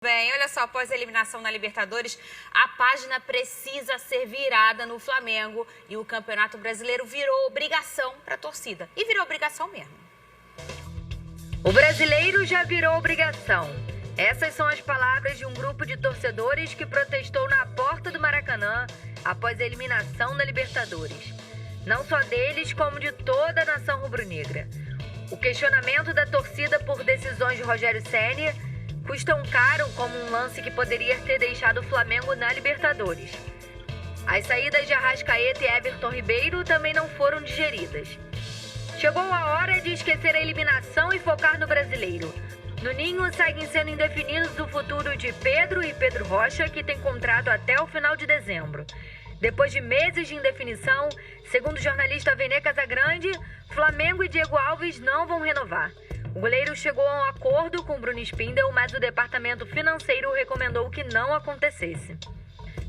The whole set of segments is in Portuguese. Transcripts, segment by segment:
Bem, olha só, após a eliminação na Libertadores, a página precisa ser virada no Flamengo e o Campeonato Brasileiro virou obrigação para a torcida. E virou obrigação mesmo. O brasileiro já virou obrigação. Essas são as palavras de um grupo de torcedores que protestou na porta do Maracanã após a eliminação da Libertadores. Não só deles, como de toda a nação rubro-negra. O questionamento da torcida por decisões de Rogério Ceni custam caro, como um lance que poderia ter deixado o Flamengo na Libertadores. As saídas de Arrascaeta e Everton Ribeiro também não foram digeridas. Chegou a hora de esquecer a eliminação e focar no brasileiro. No Ninho seguem sendo indefinidos o futuro de Pedro e Pedro Rocha, que tem contrato até o final de dezembro. Depois de meses de indefinição, segundo o jornalista Vene Casagrande, Flamengo e Diego Alves não vão renovar. O goleiro chegou a um acordo com Bruno Spindel, mas o departamento financeiro recomendou que não acontecesse.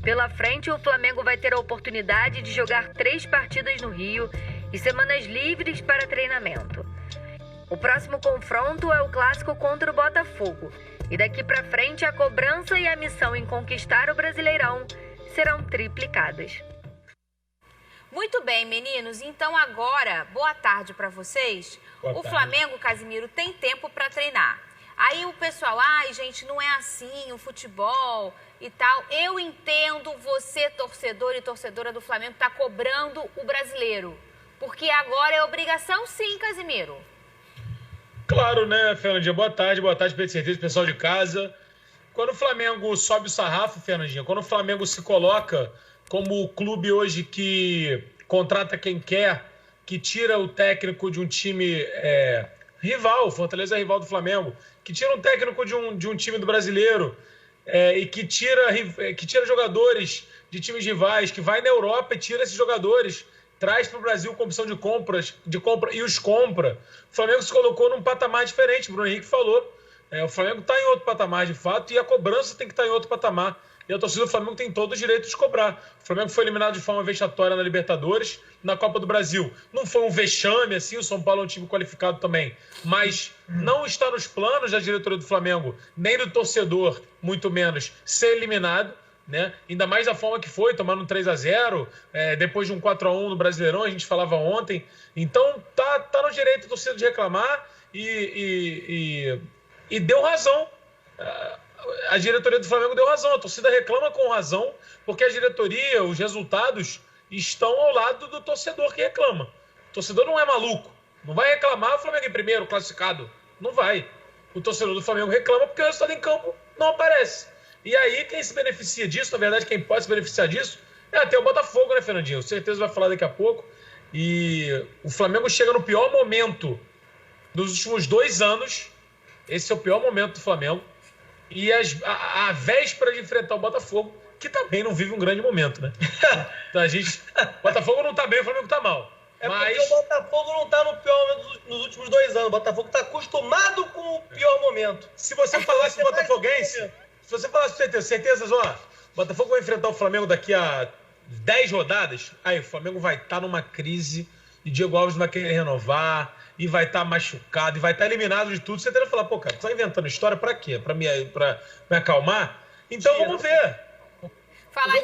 Pela frente, o Flamengo vai ter a oportunidade de jogar 3 partidas no Rio e semanas livres para treinamento. O próximo confronto é o clássico contra o Botafogo. E daqui para frente, a cobrança e a missão em conquistar o Brasileirão serão triplicadas. Muito bem, meninos. Então agora, boa tarde para vocês. O Flamengo, Casimiro, tem tempo para treinar. Aí o pessoal, gente, não é assim o futebol e tal. Eu entendo você, torcedor e torcedora do Flamengo, tá cobrando o brasileiro. Porque agora é obrigação sim, Casimiro. Claro, né, Fernandinha? Boa tarde, Pedro Certeza, pessoal de casa. Quando o Flamengo sobe o sarrafo, Fernandinha, quando o Flamengo se coloca como o clube hoje que contrata quem quer, que tira o técnico de um time rival, Fortaleza é rival do Flamengo, que tira um técnico de um time do brasileiro e que tira jogadores de times rivais, que vai na Europa e tira esses jogadores, traz para o Brasil com opção de compra e os compra. O Flamengo se colocou num patamar diferente, o Bruno Henrique falou. O Flamengo está em outro patamar, de fato, e a cobrança tem que estar em outro patamar. E a torcida do Flamengo tem todo o direito de cobrar. O Flamengo foi eliminado de forma vexatória na Libertadores, na Copa do Brasil. Não foi um vexame, assim, o São Paulo é um time qualificado também. Mas não está nos planos da diretoria do Flamengo, nem do torcedor, muito menos, ser eliminado, né? Ainda mais da forma que foi, tomando um 3-0, depois de um 4-1 no Brasileirão, a gente falava ontem. Então, tá no direito da torcida de reclamar e deu razão. A diretoria do Flamengo deu razão, a torcida reclama com razão, porque a diretoria, os resultados estão ao lado do torcedor que reclama. O torcedor não é maluco, não vai reclamar o Flamengo em primeiro, classificado, não vai. O torcedor do Flamengo reclama porque o resultado em campo não aparece. E aí quem se beneficia disso, na verdade quem pode se beneficiar disso, é até o Botafogo, né, Fernandinho? Com certeza vai falar daqui a pouco. E o Flamengo chega no pior momento dos últimos 2 anos, esse é o pior momento do Flamengo. E a véspera de enfrentar o Botafogo, que também não vive um grande momento, né? Então o Botafogo não tá bem, o Flamengo tá mal. Porque o Botafogo não tá no pior momento nos últimos 2 anos. O Botafogo tá acostumado com o pior momento. Se você falasse do Botafoguense, se você falasse certezas, o Botafogo vai enfrentar o Flamengo daqui a 10 rodadas, aí o Flamengo vai estar numa crise e Diego Alves não vai querer renovar, e vai estar machucado, e vai estar eliminado de tudo. Você teria que falar, pô, cara, tu tá inventando história pra quê? Pra me acalmar? Então vamos ver. Fala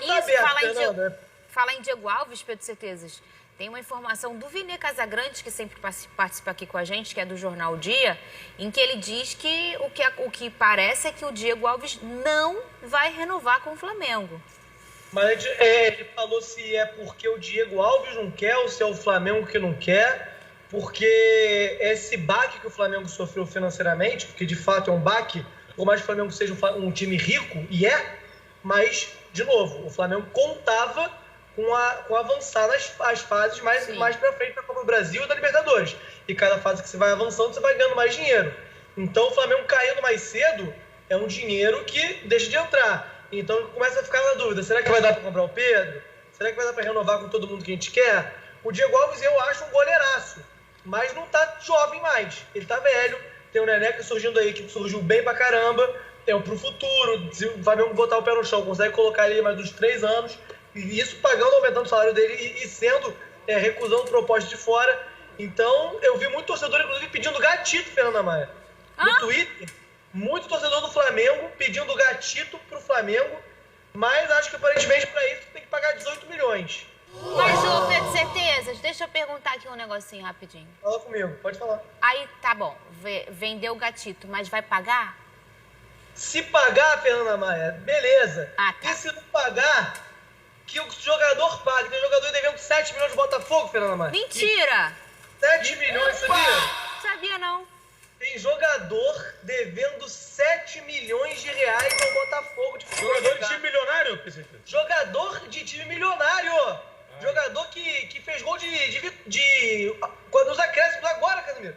em Diego Alves, Pedro Certezas. Tem uma informação do Vene Casagrande, que sempre participa aqui com a gente, que é do Jornal Dia, em que ele diz que o que parece é que o Diego Alves não vai renovar com o Flamengo. Mas ele falou se é porque o Diego Alves não quer ou se é o Flamengo que não quer. Porque esse baque que o Flamengo sofreu financeiramente, porque de fato é um baque, por mais que o Flamengo seja um time rico, mas, de novo, o Flamengo contava com avançar as fases mais pra frente da Copa do Brasil e da Libertadores. E cada fase que você vai avançando, você vai ganhando mais dinheiro. Então o Flamengo caindo mais cedo é um dinheiro que deixa de entrar. Então começa a ficar na dúvida, será que vai dar para comprar o Pedro? Será que vai dar para renovar com todo mundo que a gente quer? O Diego Alves eu acho um goleiraço, mas não tá jovem mais. Ele tá velho, tem o Neneca surgindo aí, que surgiu bem pra caramba, pro futuro, se o Flamengo botar o pé no chão, consegue colocar ele mais uns 3 anos, e isso pagando, aumentando o salário dele e sendo, recusando proposta de fora. Então, eu vi muito torcedor, inclusive, pedindo gatito, Fernanda Maia, no Twitter. muito torcedor do Flamengo pedindo gatito pro Flamengo, mas acho que aparentemente para isso tem que pagar 18 milhões. Mas, ô Pedro, certezas, deixa eu perguntar aqui um negocinho rapidinho. Fala comigo, pode falar. Aí, tá bom, vendeu o gatito, mas vai pagar? Se pagar, Fernanda Maia, beleza. Ah, tá. E se não pagar, que o jogador pague. Tem jogador devendo 7 milhões de Botafogo, Fernanda Maia. Mentira! 7 milhões, sabia? Sabia não. Tem jogador devendo 7 milhões de reais ao Botafogo de futebol. Jogador de time milionário, PCT? Jogador de time milionário. Jogador que fez gol quando os acréscimos agora, Casimiro.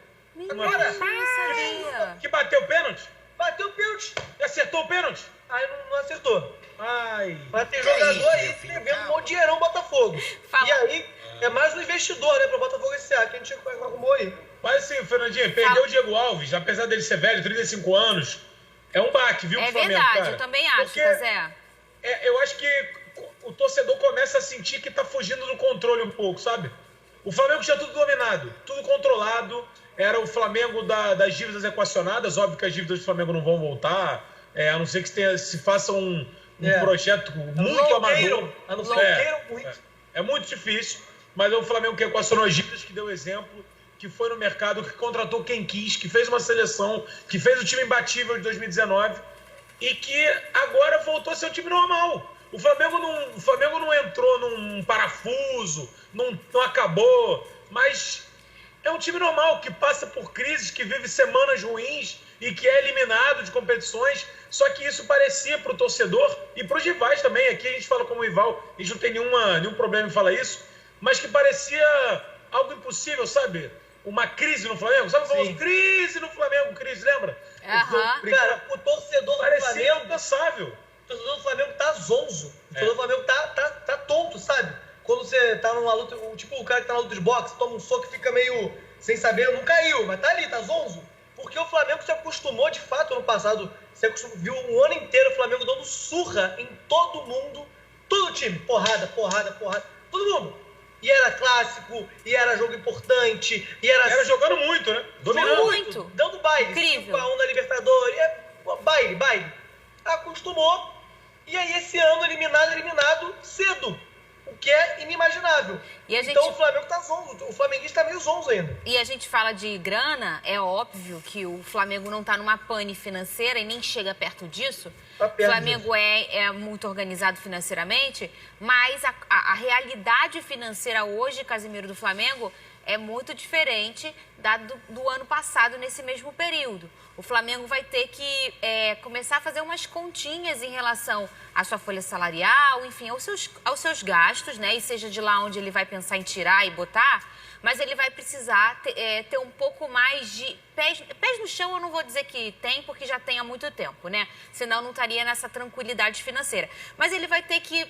Agora. Sabia. Que bateu o pênalti? Bateu o pênalti. E acertou o pênalti? Aí não acertou. Ai. Mas tem jogador aí devendo um monte de dinheirão ao Botafogo. Fala. E aí é mais um investidor, né, pro Botafogo S.A. que a gente arrumou aí. Mas assim, Fernandinho, perdeu o Diego Alves, apesar dele ser velho, 35 anos, é um baque, viu, É Flamengo, verdade, cara? eu também acho, Porque Zé. eu acho que o torcedor começa a sentir que tá fugindo do controle um pouco, sabe? O Flamengo tinha tudo dominado, tudo controlado, era o Flamengo das dívidas equacionadas, óbvio que as dívidas do Flamengo não vão voltar, a não ser que se faça um projeto muito amador. A não ser que queiram muito. É muito difícil, mas é o Flamengo que equacionou as dívidas, que deu exemplo, que foi no mercado, que contratou quem quis, que fez uma seleção, que fez o time imbatível de 2019 e que agora voltou a ser um time normal. O Flamengo não entrou num parafuso, não acabou, mas é um time normal, que passa por crises, que vive semanas ruins e que é eliminado de competições. Só que isso parecia para o torcedor e para os rivais também. Aqui a gente fala como rival, a gente não tem nenhum problema em falar isso, mas que parecia algo impossível, sabe? Uma crise no Flamengo. Sabe o famoso crise no Flamengo, crise, lembra? Cara, o torcedor do parecia Flamengo... incansável. O torcedor do Flamengo tá zonzo. O torcedor do Flamengo tá tonto, sabe? Quando você tá numa luta, tipo o cara que tá na luta de boxe, toma um soco e fica meio sem saber, não caiu, mas tá ali, tá zonzo. Porque o Flamengo se acostumou, de fato, ano passado, viu um ano inteiro o Flamengo dando surra em todo mundo, todo time, porrada, todo mundo. E era clássico, e era jogo importante, e era jogando muito, né? Dominando muito. Dando baile. Incrível. 5-1 na Libertadores, baile. Acostumou, e aí esse ano eliminado cedo. O que é inimaginável. Então o Flamengo tá zonzo, o flamenguista tá meio zonzo ainda. E a gente fala de grana, é óbvio que o Flamengo não tá numa pane financeira e nem chega perto disso. O Flamengo é muito organizado financeiramente, mas a realidade financeira hoje, Casimiro, do Flamengo é muito diferente do ano passado nesse mesmo período. O Flamengo vai ter que começar a fazer umas continhas em relação à sua folha salarial, enfim, aos seus gastos, né? E seja de lá onde ele vai pensar em tirar e botar, mas ele vai precisar ter um pouco mais de pés no chão. Eu não vou dizer que tem, porque já tem há muito tempo, né? Senão não estaria nessa tranquilidade financeira. Mas ele vai ter que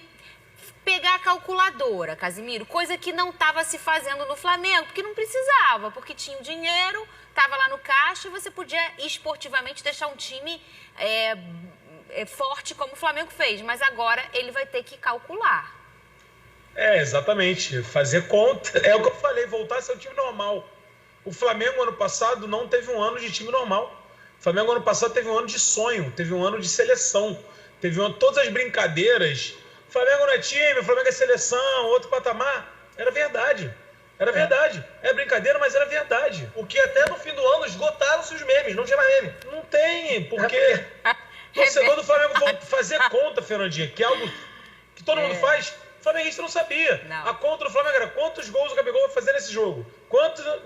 pegar a calculadora, Casimiro, coisa que não estava se fazendo no Flamengo, porque não precisava, porque tinha o dinheiro, estava lá no caixa e você podia esportivamente deixar um time forte como o Flamengo fez, mas agora ele vai ter que calcular. Exatamente, fazer conta, é o que eu falei, voltar a ser um time normal. O Flamengo ano passado não teve um ano de time normal. O Flamengo ano passado teve um ano de sonho, teve um ano de seleção, teve todas as brincadeiras. O Flamengo não é time, o Flamengo é seleção, outro patamar. Era verdade. Era verdade. É brincadeira, mas era verdade. O que até no fim do ano esgotaram-se os memes, não tinha mais meme. Não tem, porque o torcedor do Flamengo fazer conta, Fernandinha, que é algo que todo mundo faz, o flamenguista não sabia. Não. A conta do Flamengo era quantos gols o Gabigol vai fazer nesse jogo.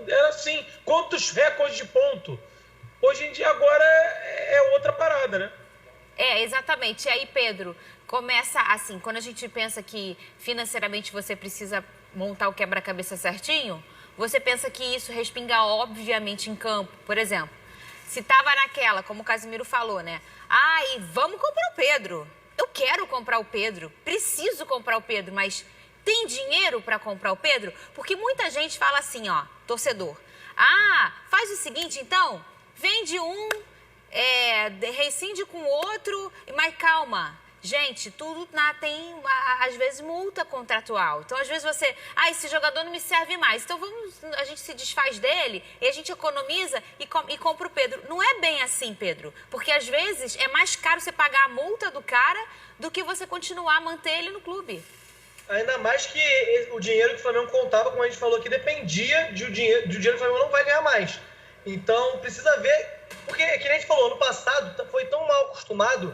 Era assim, quantos recordes de ponto. Hoje em dia agora é outra parada, né? Exatamente. E aí, Pedro, começa assim, quando a gente pensa que financeiramente você precisa montar o quebra-cabeça certinho, você pensa que isso respinga obviamente em campo. Por exemplo, se tava naquela, como o Casimiro falou, né? E vamos comprar o Pedro. Eu quero comprar o Pedro, preciso comprar o Pedro, mas tem dinheiro para comprar o Pedro? Porque muita gente fala assim, ó, torcedor, faz o seguinte então, vende um, rescinde com o outro, mas calma, Gente, tudo tem, às vezes, multa contratual. Então, às vezes você... esse jogador não me serve mais. Então, a gente se desfaz dele e a gente economiza e compra o Pedro. Não é bem assim, Pedro. Porque, às vezes, é mais caro você pagar a multa do cara do que você continuar a manter ele no clube. Ainda mais que o dinheiro que o Flamengo contava, como a gente falou aqui, dependia do dinheiro que o Flamengo não vai ganhar mais. Então, precisa ver... Porque, que nem a gente falou, no passado foi tão mal acostumado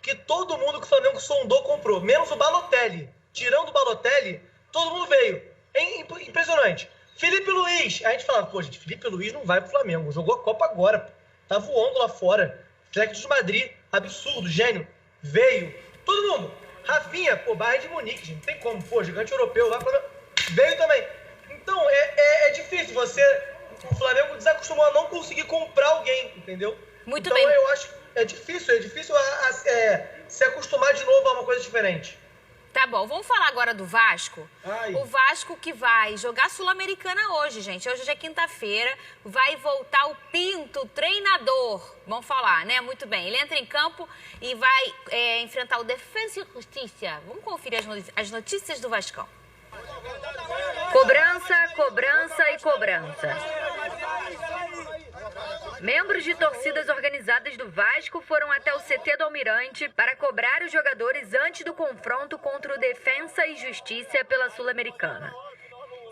que todo mundo que o Flamengo sondou comprou, menos o Balotelli. Tirando o Balotelli, todo mundo veio. É impressionante. Felipe Luiz, a gente falava, gente, Felipe Luiz não vai pro Flamengo, jogou a Copa agora, tá voando lá fora. Atlético de Madrid, absurdo, gênio, veio. Todo mundo. Rafinha, Bayern de Munique, gente, não tem como, gigante europeu lá, veio também. Então, é difícil, o Flamengo desacostumou a não conseguir comprar alguém, entendeu? Muito então, bem. Eu acho que é difícil se acostumar de novo a uma coisa diferente. Tá bom, vamos falar agora do Vasco. O Vasco que vai jogar Sul-Americana hoje, gente. Hoje é quinta-feira, vai voltar o Pinto, treinador. Vamos falar, né? Muito bem. Ele entra em campo e vai enfrentar o Defensa e Justiça. Vamos conferir as notícias do Vascão. Cobrança, cobrança e cobrança. Membros de torcidas organizadas do Vasco foram até o CT do Almirante para cobrar os jogadores antes do confronto contra o Defensa e Justiça pela Sul-Americana.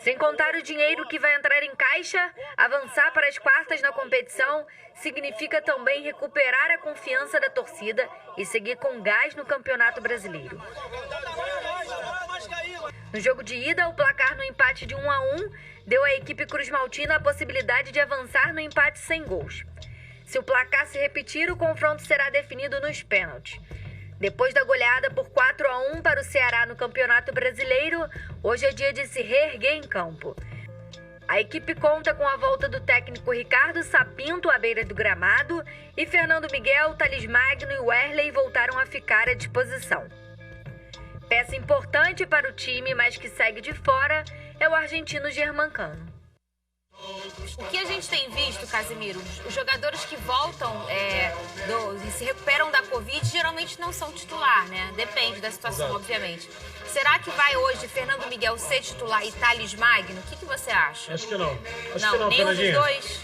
Sem contar o dinheiro que vai entrar em caixa, avançar para as quartas na competição significa também recuperar a confiança da torcida e seguir com gás no Campeonato Brasileiro. No jogo de ida, o placar no empate de 1-1 deu à equipe cruzmaltina a possibilidade de avançar no empate sem gols. Se o placar se repetir, o confronto será definido nos pênaltis. Depois da goleada por 4-1 para o Ceará no Campeonato Brasileiro, hoje é dia de se reerguer em campo. A equipe conta com a volta do técnico Ricardo Sapinto à beira do gramado e Fernando Miguel, Thales Magno e Wesley voltaram a ficar à disposição. Peça importante para o time, mas que segue de fora, é o argentino Germancano. O que a gente tem visto, Casimiro, os jogadores que voltam e se recuperam da Covid geralmente não são titular, né? Depende da situação, Exato. Obviamente. Será que vai hoje Fernando Miguel ser titular e Thales Magno? O que você acha? Acho que não. Não, nenhum dos dois?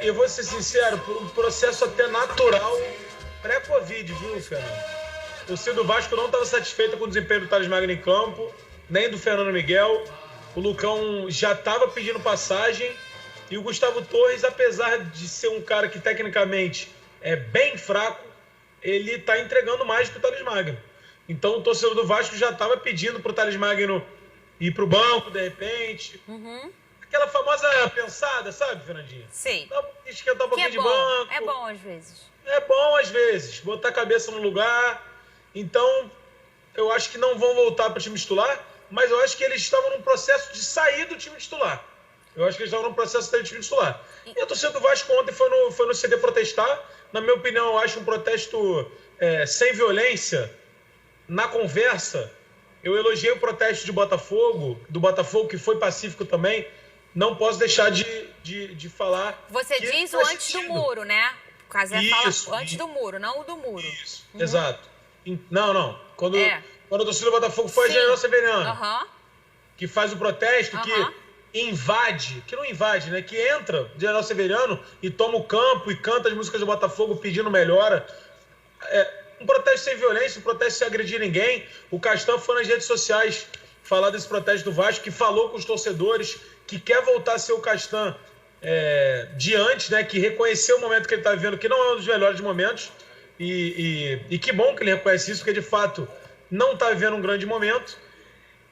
Eu vou ser sincero, por um processo até natural pré-Covid, viu, Fernando? O torcedor do Vasco não estava satisfeita com o desempenho do Thales Magno em campo, nem do Fernando Miguel. O Lucão já estava pedindo passagem e o Gustavo Torres, apesar de ser um cara que tecnicamente é bem fraco, ele está entregando mais que o Thales Magno. Então o torcedor do Vasco já estava pedindo para o Thales Magno ir para o banco, de repente. Uhum. Aquela famosa pensada, sabe, Fernandinha? Sim. Esquentar um pouquinho de banco. É bom às vezes. É bom às vezes, botar a cabeça no lugar. Então, eu acho que não vão voltar para o time titular, mas eu acho que eles estavam num processo de sair do time titular. Eu acho que eles estavam num processo de sair do time titular. E a torcida do Vasco ontem foi no CD protestar. Na minha opinião, eu acho um protesto sem violência, na conversa. Eu elogiei o protesto do Botafogo, que foi pacífico também. Não posso deixar de falar. Você diz o antes do muro, né? O Casé fala antes do muro, não o do muro. Isso, exato. Não. Quando a torcida do Botafogo foi a General Severiano, que faz o protesto, que invade, que não invade, né? Que entra General Severiano e toma o campo e canta as músicas do Botafogo pedindo melhora. Um protesto sem violência, um protesto sem agredir ninguém. O Castan foi nas redes sociais falar desse protesto do Vasco, que falou com os torcedores, que quer voltar a ser o Castan de antes, né? Que reconheceu o momento que ele está vivendo, que não é um dos melhores momentos. E que bom que ele reconhece isso, porque de fato não está vivendo um grande momento.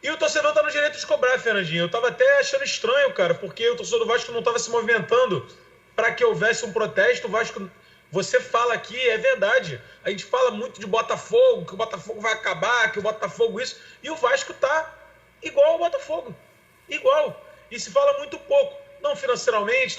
E o torcedor está no direito de cobrar, Fernandinho. Eu estava até achando estranho, cara, porque o torcedor do Vasco não estava se movimentando para que houvesse um protesto. O Vasco, você fala aqui, é verdade. A gente fala muito de Botafogo, que o Botafogo vai acabar, que o Botafogo isso. E o Vasco está igual ao Botafogo. Igual. E se fala muito pouco. Não financeiramente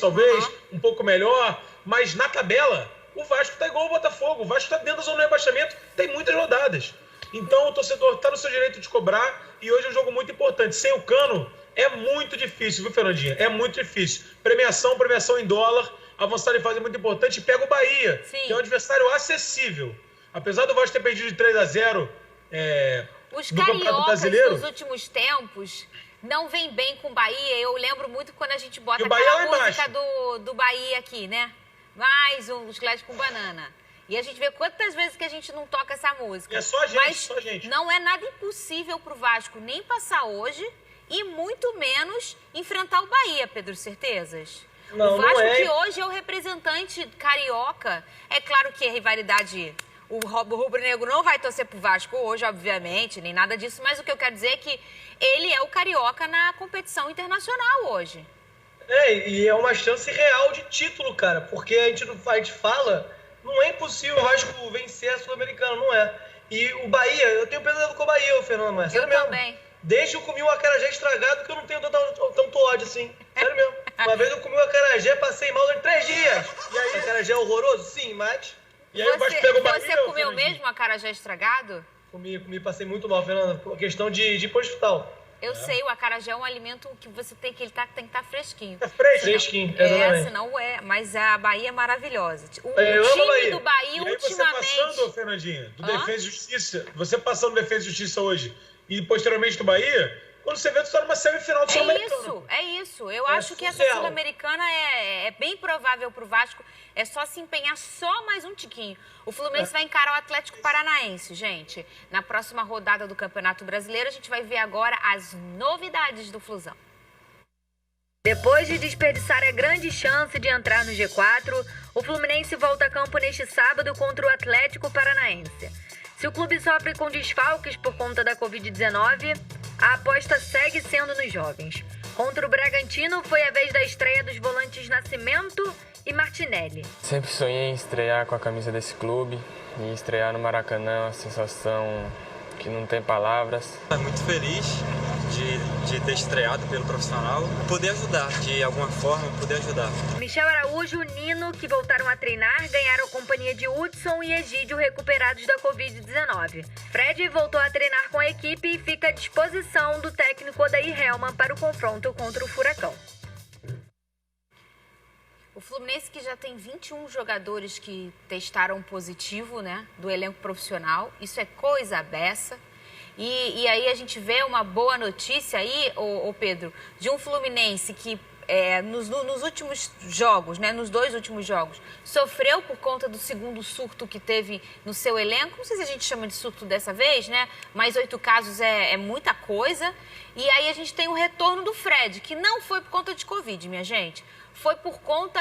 talvez, um pouco melhor, mas na tabela o Vasco está igual ao Botafogo. O Vasco está dentro da zona de rebaixamento, tem muitas rodadas. Então o torcedor está no seu direito de cobrar e hoje é um jogo muito importante. Sem o Cano é muito difícil, viu, Fernandinha? É muito difícil. Premiação em dólar, avançar em fase é muito importante. E pega o Bahia, que é um adversário acessível. Apesar do Vasco ter perdido de 3-0 os no Campeonato cariocas Brasileiro, nos últimos tempos não vem bem com o Bahia. Eu lembro muito quando a gente bota aquela música do Bahia aqui, né? Mais um chiclete com banana. E a gente vê quantas vezes que a gente não toca essa música. É só a gente, mas só a gente. Não é nada impossível pro Vasco nem passar hoje e muito menos enfrentar o Bahia, Pedro Certezas. Não, o Vasco não é. que hoje é o representante carioca. É claro que a rivalidade... O rubro-negro não vai torcer pro Vasco hoje, obviamente, nem nada disso. Mas o que eu quero dizer é que ele é o carioca na competição internacional hoje. E é uma chance real de título, cara. Porque a gente fala, não é impossível o Vasco vencer a Sul-Americana, não é. E o Bahia, eu tenho pesadelo com o Bahia, Fernando Maia. Sério mesmo. Também. Desde que eu comi um acarajé estragado que eu não tenho tanto ódio assim. Sério mesmo. Uma vez eu comi um acarajé, passei mal durante 3 dias. E aí, acarajé é horroroso? Sim, mas... E aí você comeu mesmo acarajé estragado? Comi, passei muito mal, Fernanda. Por questão de ir pro hospital. Eu sei, o acarajé é um alimento que você tem que tem que estar fresquinho. Fresquinho, exatamente. Senão mas a Bahia é maravilhosa. O time do Bahia, e aí ultimamente... você passando, Fernandinha, do Defesa e Justiça, você passando do Defesa e Justiça hoje e posteriormente do Bahia, quando você vê, tu está numa semifinal do Sul-Americano. É isso. Eu acho que essa Sul-Americana é bem provável pro Vasco. É só se empenhar só mais um tiquinho. O Fluminense vai encarar o Atlético Paranaense, gente. Na próxima rodada do Campeonato Brasileiro, a gente vai ver agora as novidades do Flusão. Depois de desperdiçar a grande chance de entrar no G4, o Fluminense volta a campo neste sábado contra o Atlético Paranaense. Se o clube sofre com desfalques por conta da Covid-19, a aposta segue sendo nos jovens. Contra o Bragantino, foi a vez da estreia dos volantes Nascimento e Martinelli. Sempre sonhei em estrear com a camisa desse clube e estrear no Maracanã é uma sensação que não tem palavras. Estou muito feliz de ter estreado pelo profissional, poder ajudar, de alguma forma, poder ajudar. Michel Araújo e Nino, que voltaram a treinar, ganharam a companhia de Hudson e Egídio recuperados da Covid-19. Fred voltou a treinar com a equipe e fica à disposição do técnico Odair Hellmann para o confronto contra o Furacão. O Fluminense que já tem 21 jogadores que testaram positivo, né, do elenco profissional. Isso é coisa beça. E aí a gente vê uma boa notícia aí, ô Pedro, de um Fluminense que nos últimos jogos, né, nos 2 últimos jogos, sofreu por conta do segundo surto que teve no seu elenco. Não sei se a gente chama de surto dessa vez, né? Mas 8 casos é muita coisa. E aí a gente tem o retorno do Fred, que não foi por conta de Covid, minha gente. Foi por conta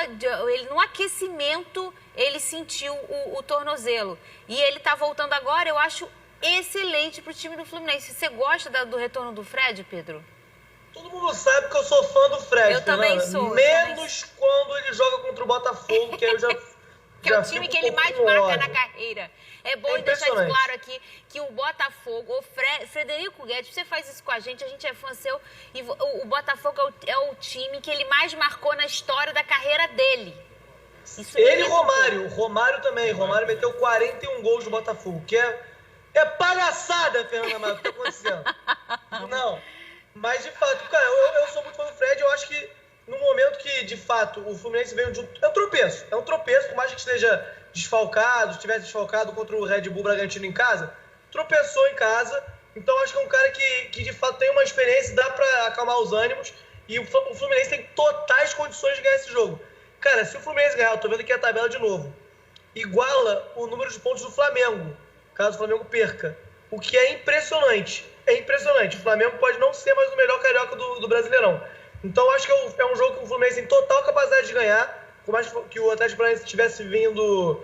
no aquecimento, ele sentiu o tornozelo. E ele tá voltando agora, eu acho excelente pro time do Fluminense. Você gosta do retorno do Fred, Pedro? Todo mundo sabe que eu sou fã do Fred, Eu também sou. Menos quando ele joga contra o Botafogo, que aí eu já que é o time que ele mais marca na carreira. É bom deixar isso claro aqui, que o Botafogo, o Frederico Guedes, você faz isso com a gente é fã seu, e o Botafogo é o time que ele mais marcou na história da carreira dele. Isso ele e Romário também. Romário meteu 41 gols no Botafogo, que é palhaçada, Fernanda Maia, o que tá acontecendo. Não, mas de fato, cara, eu sou muito fã do Fred, eu acho que no momento que, de fato, o Fluminense veio de é um tropeço, por mais que esteja estivesse desfalcado contra o Red Bull Bragantino em casa, tropeçou em casa, então acho que é um cara que de fato tem uma experiência, dá pra acalmar os ânimos, e o Fluminense tem totais condições de ganhar esse jogo. Cara, se o Fluminense ganhar, eu tô vendo aqui a tabela de novo, iguala o número de pontos do Flamengo, caso o Flamengo perca, o que é impressionante, o Flamengo pode não ser mais o melhor carioca do Brasileirão. Então, acho que é um jogo que o Fluminense tem total capacidade de ganhar, por mais que o Atlético Paranaense tivesse vindo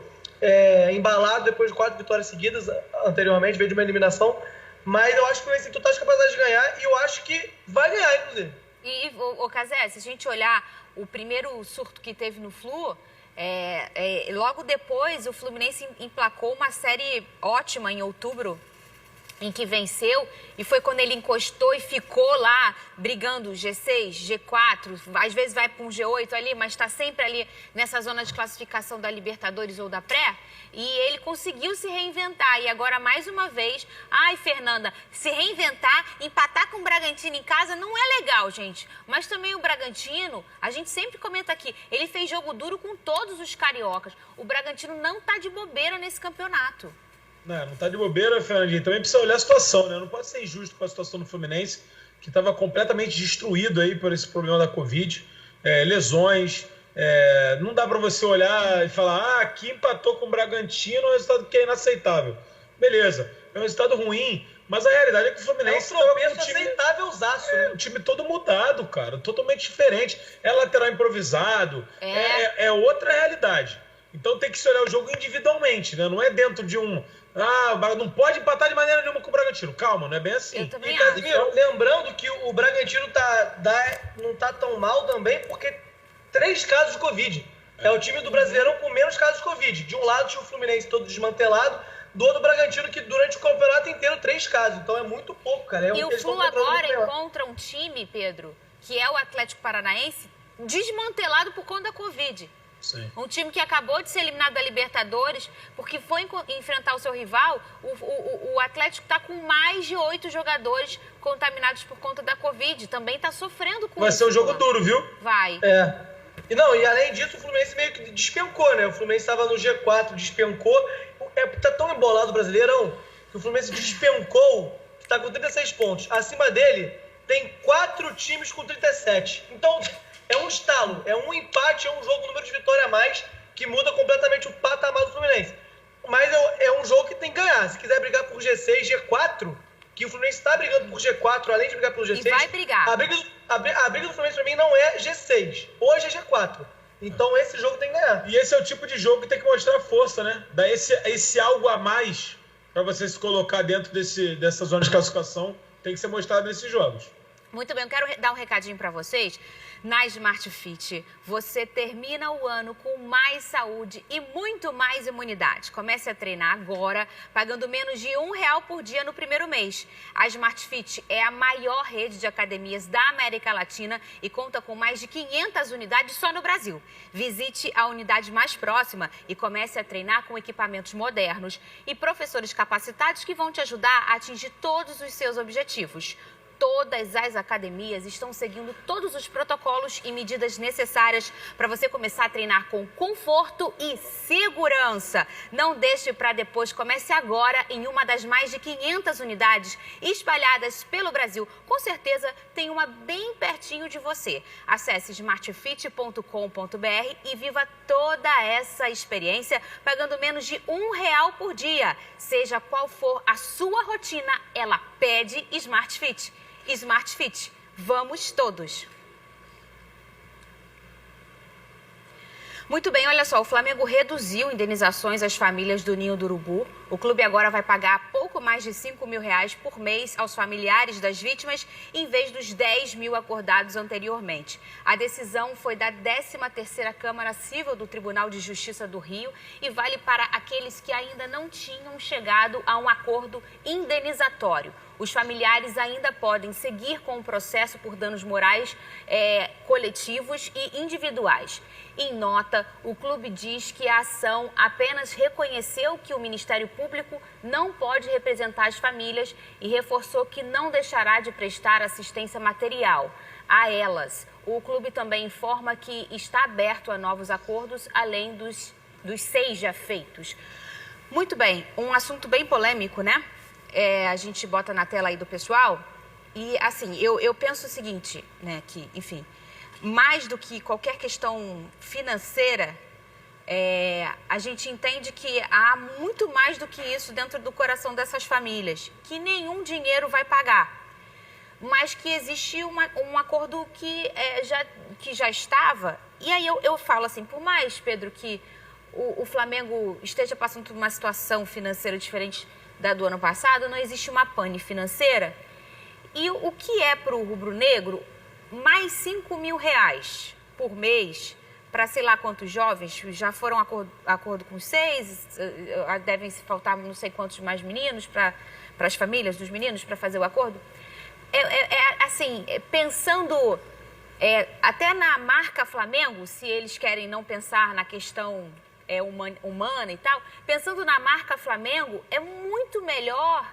embalado depois de 4 vitórias seguidas anteriormente, veio de uma eliminação. Mas eu acho que o Fluminense tem total capacidade de ganhar e eu acho que vai ganhar, inclusive. E, Cazé, se a gente olhar o primeiro surto que teve no Flu, logo depois o Fluminense emplacou uma série ótima em outubro, em que venceu, e foi quando ele encostou e ficou lá brigando G6, G4, às vezes vai para um G8 ali, mas está sempre ali nessa zona de classificação da Libertadores ou da Pré, e ele conseguiu se reinventar, e agora mais uma vez, Fernanda, se reinventar, empatar com o Bragantino em casa não é legal, gente, mas também o Bragantino, a gente sempre comenta aqui, ele fez jogo duro com todos os cariocas, o Bragantino não está de bobeira nesse campeonato. Não tá de bobeira, Fernandinho. Também precisa olhar a situação, né? Não pode ser injusto com a situação do Fluminense, que estava completamente destruído aí por esse problema da Covid, lesões. Não dá para você olhar e falar, aqui empatou com o Bragantino, um resultado que é inaceitável. Beleza, é um resultado ruim, mas a realidade é que o Fluminense é um tropeço aceitável, né? Um time todo mudado, cara, totalmente diferente. É lateral improvisado, é outra realidade. Então tem que se olhar o jogo individualmente, né? Não é dentro de não pode empatar de maneira nenhuma com o Bragantino. Calma, não é bem assim. Eu também acho. Então, lembrando que o Bragantino não tá tão mal também, porque 3 casos de Covid. É o time do Brasileirão com menos casos de Covid. De um lado tinha o Fluminense todo desmantelado, do outro o Bragantino que durante o campeonato inteiro 3 casos. Então é muito pouco, cara. E o Flu agora encontra um time, Pedro, que é o Atlético Paranaense, desmantelado por conta da Covid. Sim. Um time que acabou de ser eliminado da Libertadores, porque foi enfrentar o seu rival. O Atlético está com mais de 8 jogadores contaminados por conta da Covid. Também está sofrendo com isso. Vai ser um jogo duro, viu? Vai. E além disso, o Fluminense meio que despencou, né? O Fluminense estava no G4, despencou. Tá tão embolado o Brasileirão que o Fluminense despencou, que está com 36 pontos. Acima dele, tem 4 times com 37. Então, é um estalo, é um empate, é um jogo, número de vitória a mais, que muda completamente o patamar do Fluminense. Mas é um jogo que tem que ganhar. Se quiser brigar por G6, G4, que o Fluminense está brigando por G4, além de brigar pelo G6... E vai brigar. A briga do Fluminense, para mim, não é G6. Hoje é G4. Então, esse jogo tem que ganhar. E esse é o tipo de jogo que tem que mostrar força, né? Dar esse algo a mais para você se colocar dentro dessa zona de classificação, tem que ser mostrado nesses jogos. Muito bem, eu quero dar um recadinho para vocês. Na Smart Fit, você termina o ano com mais saúde e muito mais imunidade. Comece a treinar agora, pagando menos de R$1 por dia no primeiro mês. A Smart Fit é a maior rede de academias da América Latina e conta com mais de 500 unidades só no Brasil. Visite a unidade mais próxima e comece a treinar com equipamentos modernos e professores capacitados que vão te ajudar a atingir todos os seus objetivos. Todas as academias estão seguindo todos os protocolos e medidas necessárias para você começar a treinar com conforto e segurança. Não deixe para depois, comece agora em uma das mais de 500 unidades espalhadas pelo Brasil. Com certeza tem uma bem pertinho de você. Acesse smartfit.com.br e viva toda essa experiência pagando menos de R$1 por dia. Seja qual for a sua rotina, ela pede Smart Fit. Smart Fit, vamos todos! Muito bem, olha só, o Flamengo reduziu indenizações às famílias do Ninho do Urubu. O clube agora vai pagar pouco mais de R$5 mil por mês aos familiares das vítimas, em vez dos 10 mil acordados anteriormente. A decisão foi da 13ª Câmara Civil do Tribunal de Justiça do Rio e vale para aqueles que ainda não tinham chegado a um acordo indenizatório. Os familiares ainda podem seguir com o processo por danos morais coletivos e individuais. Em nota, o clube diz que a ação apenas reconheceu que o Ministério Público não pode representar as famílias e reforçou que não deixará de prestar assistência material a elas. O clube também informa que está aberto a novos acordos, além dos 6 já feitos. Muito bem, um assunto bem polêmico, né? A gente bota na tela aí do pessoal e, assim, eu penso o seguinte, né, que, enfim, mais do que qualquer questão financeira, a gente entende que há muito mais do que isso dentro do coração dessas famílias, que nenhum dinheiro vai pagar, mas que existe um acordo que já estava. E aí eu falo assim, por mais, Pedro, que o Flamengo esteja passando por uma situação financeira diferente da do ano passado, não existe uma pane financeira. E o que é para o rubro-negro mais R$5 mil por mês para sei lá quantos jovens, já foram acordo com 6, devem faltar não sei quantos mais meninos para as famílias dos meninos para fazer o acordo. Assim, pensando até na marca Flamengo, se eles querem não pensar na questão humana e tal, pensando na marca Flamengo, é muito melhor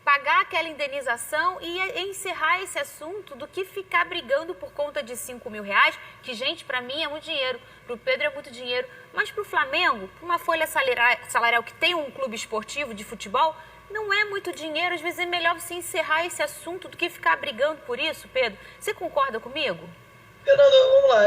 pagar aquela indenização e encerrar esse assunto do que ficar brigando por conta de 5 mil reais, que, gente, para mim é muito dinheiro, para o Pedro é muito dinheiro, mas para o Flamengo, para uma folha salarial que tem um clube esportivo de futebol, não é muito dinheiro. Às vezes é melhor você encerrar esse assunto do que ficar brigando por isso, Pedro. Você concorda comigo? Fernanda, vamos lá.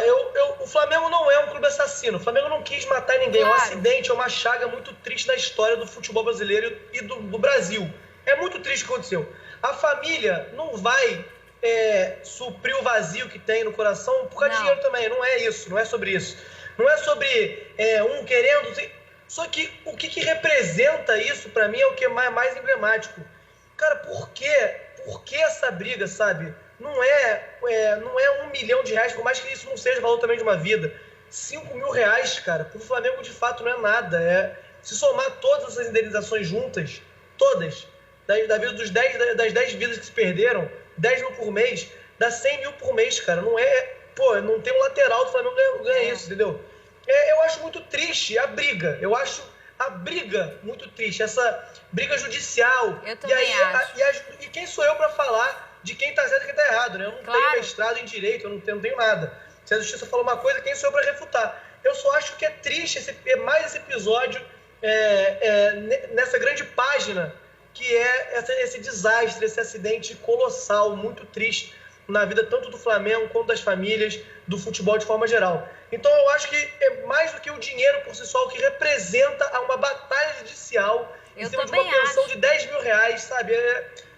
O Flamengo não é um clube assassino. O Flamengo não quis matar ninguém. Claro. É um acidente, é uma chaga muito triste na história do futebol brasileiro e do Brasil. É muito triste o que aconteceu. A família não vai suprir o vazio que tem no coração por causa de dinheiro também. Não é isso, não é sobre isso. Não é sobre um querendo... Só que o que representa isso, pra mim, é o que é mais emblemático. Cara, por que essa briga, sabe? Não é R$1 milhão, por mais que isso não seja o valor também de uma vida. 5 mil reais, cara, pro Flamengo de fato não é nada. Se somar todas essas indenizações juntas, todas, da vida das 10 vidas que se perderam, 10 mil por mês, dá 100 mil por mês, cara. Não tem um lateral do Flamengo ganha isso, entendeu? Eu acho muito triste a briga. Eu acho a briga muito triste, essa briga judicial. Eu também acho. E quem sou eu para falar de quem tá certo e quem tá errado, né? Eu não tenho mestrado em direito, eu não tenho nada. Se a justiça falou uma coisa, quem sou eu para refutar? Eu só acho que é triste mais esse episódio nessa grande página que é esse desastre, esse acidente colossal, muito triste na vida tanto do Flamengo quanto das famílias, do futebol de forma geral. Então eu acho que é mais do que o dinheiro por si só, o que representa uma batalha judicial em cima de uma pensão de 10 mil reais, sabe?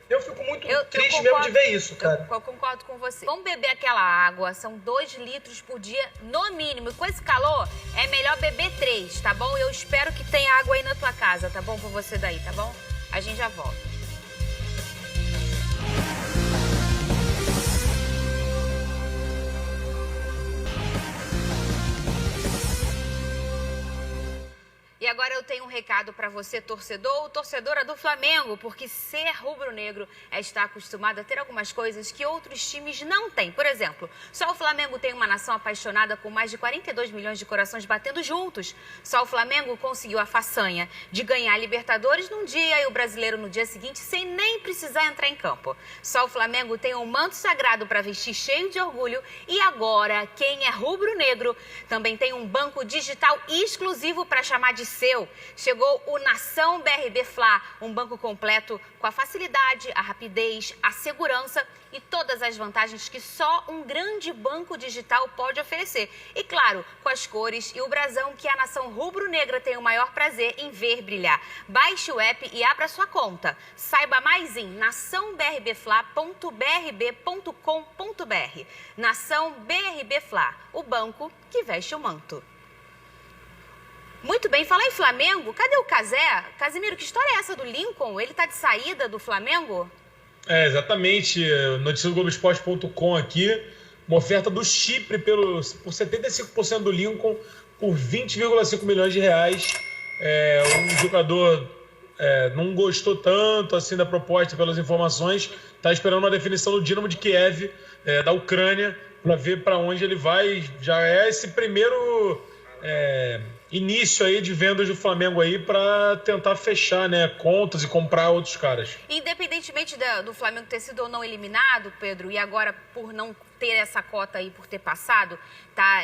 Eu fico muito triste mesmo de ver isso, cara. Eu concordo com você. Vamos beber aquela água, são 2 litros por dia no mínimo. E com esse calor, é melhor beber 3, tá bom? Eu espero que tenha água aí na tua casa, tá bom? Por você daí, tá bom? A gente já volta. E agora eu tenho um recado para você, torcedor ou torcedora do Flamengo, porque ser rubro-negro é estar acostumado a ter algumas coisas que outros times não têm. Por exemplo, só o Flamengo tem uma nação apaixonada com mais de 42 milhões de corações batendo juntos. Só o Flamengo conseguiu a façanha de ganhar a Libertadores num dia e o Brasileiro no dia seguinte sem nem precisar entrar em campo. Só o Flamengo tem um manto sagrado para vestir cheio de orgulho e agora quem é rubro-negro também tem um banco digital exclusivo para chamar de seu. Chegou o Nação BRB Fla, um banco completo com a facilidade, a rapidez, a segurança e todas as vantagens que só um grande banco digital pode oferecer. E claro, com as cores e o brasão que a nação rubro-negra tem o maior prazer em ver brilhar. Baixe o app e abra sua conta. Saiba mais em naçãobrb.brb.com.br. Nação BRB Fla, o banco que veste o manto. Muito bem, falar em Flamengo, cadê o Casé? Casimiro, que história é essa do Lincoln? Ele tá de saída do Flamengo? Exatamente. Notícia do Globoesporte.com aqui. Uma oferta do Chipre por 75% do Lincoln por 20,5 milhões de reais. Um jogador não gostou tanto assim da proposta pelas informações. Está esperando uma definição do Dinamo de Kiev, da Ucrânia, para ver para onde ele vai. Já é esse primeiro... início aí de vendas do Flamengo aí para tentar fechar, né, contas e comprar outros caras. Independentemente do Flamengo ter sido ou não eliminado, Pedro, e agora por não ter essa cota aí, por ter passado, tá,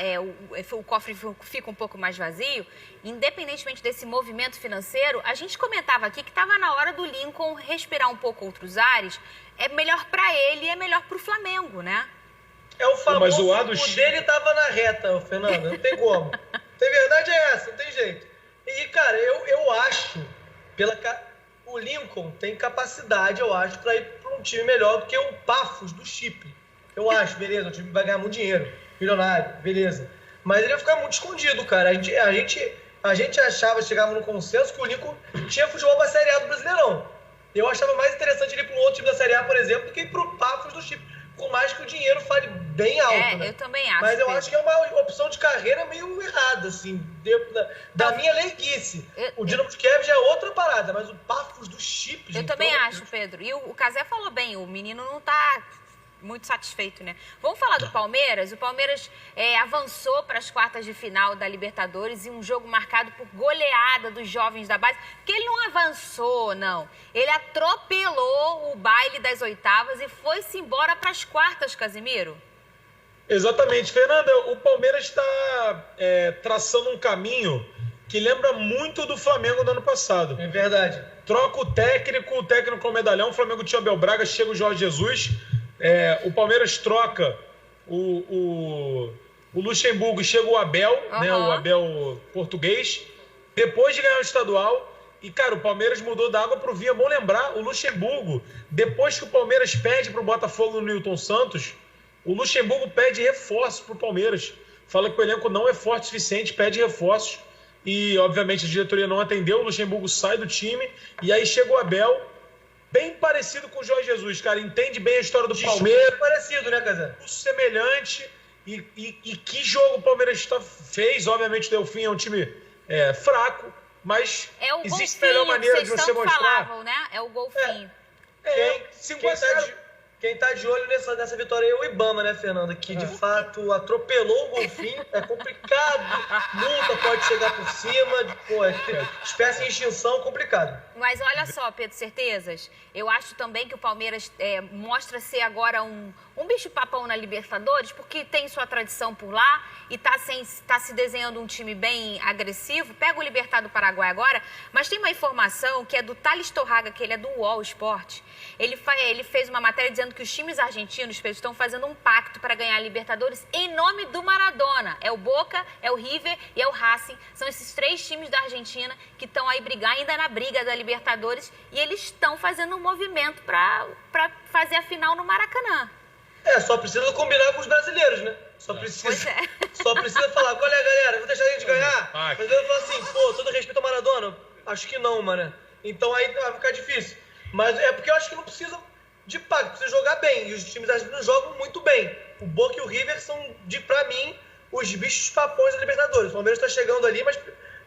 o cofre fica um pouco mais vazio, independentemente desse movimento financeiro, a gente comentava aqui que estava na hora do Lincoln respirar um pouco outros ares, é melhor para ele e é melhor para o Flamengo, né? É o famoso, o dele tava na reta, Fernanda, não tem como. A verdade é essa, não tem jeito. E, cara, eu acho, o Lincoln tem capacidade, eu acho, para ir para um time melhor do que o Paphos do Chipre. Eu acho, beleza, o time vai ganhar muito dinheiro, milionário, beleza. Mas ele ia ficar muito escondido, cara. A gente achava, chegava no consenso que o Lincoln tinha futebol para a Série A do Brasileirão. Eu achava mais interessante ele ir para um outro time da Série A, por exemplo, do que ir para o Paphos do Chipre. Por mais que o dinheiro fale bem alto, né? Eu também acho. Mas eu acho que é uma opção de carreira meio errada, assim, da minha leiguice. O Dinamo de Kiev já é outra parada, mas o Paphos do Chipre... Eu também acho, Pedro. E o Casé falou bem, o menino não tá muito satisfeito, né? Vamos falar do Palmeiras? O Palmeiras avançou para as quartas de final da Libertadores em um jogo marcado por goleada dos jovens da base. Porque ele não avançou, não. Ele atropelou o baile das oitavas e foi-se embora para as quartas, Casimiro. Exatamente, Fernanda. O Palmeiras está traçando um caminho que lembra muito do Flamengo do ano passado. É verdade. Troca o técnico com o medalhão, o Flamengo tinha o Abel Braga, chega o Jorge Jesus, o Palmeiras troca o Luxemburgo e chega o Abel, né, o Abel português, depois de ganhar o estadual, e cara, o Palmeiras mudou da água pro vinho. É bom lembrar, o Luxemburgo, depois que o Palmeiras perde pro Botafogo no Newton Santos, o Luxemburgo pede reforços pro Palmeiras, fala que o elenco não é forte o suficiente, pede reforços. E, obviamente, a diretoria não atendeu, o Luxemburgo sai do time, e aí chega o Abel, bem parecido com o Jorge Jesus, cara, entende bem a história do Palmeiras. Parecido, né, Casé? Semelhante, e que jogo o Palmeiras fez, obviamente o Delfim é um time fraco, mas existe melhor maneira de você mostrar. Falavam, né? É o golfinho. Quem tá de olho nessa vitória é o Ibama, né, Fernanda? Que, de fato, atropelou o golfinho. É complicado. Multa pode chegar por cima. Espécie em extinção, complicado. Mas olha só, Pedro Certezas. Eu acho também que o Palmeiras mostra ser agora um bicho-papão na Libertadores, porque tem sua tradição por lá e tá se desenhando um time bem agressivo. Pega o Libertad do Paraguai agora, mas tem uma informação que é do Thales Torraga, que ele é do UOL Esporte. Ele fez uma matéria dizendo que os times argentinos, Pedro, estão fazendo um pacto para ganhar a Libertadores em nome do Maradona. É o Boca, é o River e é o Racing. São esses 3 times da Argentina que estão aí ainda na briga da Libertadores, e eles estão fazendo um movimento para fazer a final no Maracanã. Só precisa combinar com os brasileiros, né? Só precisa falar, olha, galera, vou deixar a gente ganhar. O brasileiro fala assim, todo respeito ao Maradona? Acho que não, mano. Então aí vai ficar difícil. Mas é porque eu acho que não precisa de pacto, precisa jogar bem. E os times argentinos jogam muito bem. O Boca e o River são, pra mim, os bichos papões da Libertadores. O Palmeiras tá chegando ali, mas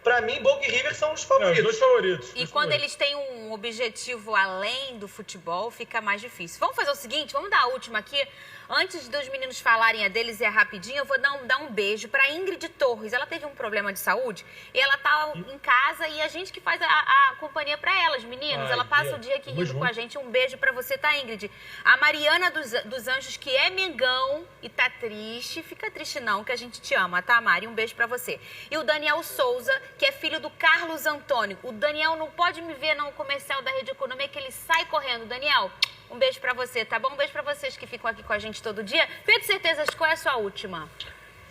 pra mim, Boca e River são os favoritos. Os dois favoritos. E quando eles têm um objetivo além do futebol, fica mais difícil. Vamos fazer o seguinte, vamos dar a última aqui. Antes dos meninos falarem a deles, rapidinho, eu vou dar um beijo pra Ingrid Torres. Ela teve um problema de saúde e ela tá em casa e a gente que faz a companhia pra elas, meninos. Ela passa o dia aqui rindo com a gente. Um beijo pra você, tá, Ingrid? A Mariana dos Anjos, que é Mengão e tá triste. Fica triste não, que a gente te ama, tá, Mari? Um beijo pra você. E o Daniel Souza, que é filho do Carlos Antônio. O Daniel não pode me ver no comercial da Rede Economia, que ele sai correndo. Daniel, um beijo pra você, tá bom? Um beijo pra vocês que ficam aqui com a gente todo dia. Pedro Certezas, qual é a sua última?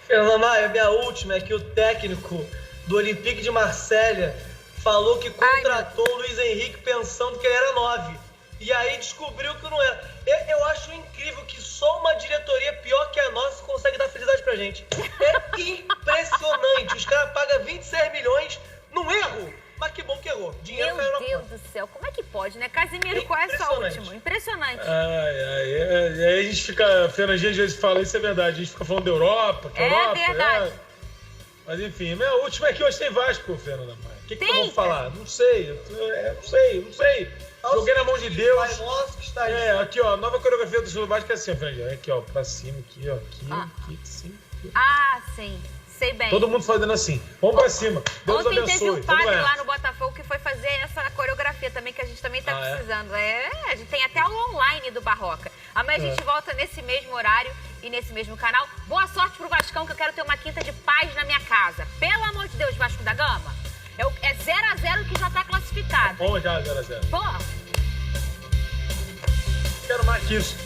Fernanda Maia, minha última é que o técnico do Olympique de Marselha falou que contratou o Luiz Henrique pensando que ele era 9. E aí descobriu que não era. Eu acho incrível que só uma diretoria pior que a nossa consegue dar felicidade pra gente. É impressionante. Os caras pagam 26 milhões num erro. Mas que bom que errou. Dinheiro caiu na conta. Meu Deus do céu, como é que pode, né? Casimiro, qual é a sua última? Impressionante. E aí a gente fica, Fernandinha às vezes fala, isso é verdade, a gente fica falando da Europa, verdade. Mas enfim, minha última é que hoje tem Vasco, Fernanda Maia. O que eu vou falar? Não sei. Joguei na mão de Deus. Aqui, ó, nova coreografia do Gil Vasco é assim, Fernandinha. Aqui, ó, pra cima, aqui, ó, aqui, assim. Sim. Sei bem. Todo mundo fazendo assim. Vamos pra cima. Deus Ontem abençoe. teve um padre lá no Botafogo que foi fazer essa coreografia também, que a gente também tá precisando. A gente tem até aula online do Barroca. Amanhã a gente volta nesse mesmo horário e nesse mesmo canal. Boa sorte pro Vascão, que eu quero ter uma quinta de paz na minha casa. Pelo amor de Deus, Vasco da Gama. É 0-0 que já tá classificado. Bom já, 0-0. Pô. Quero mais que isso.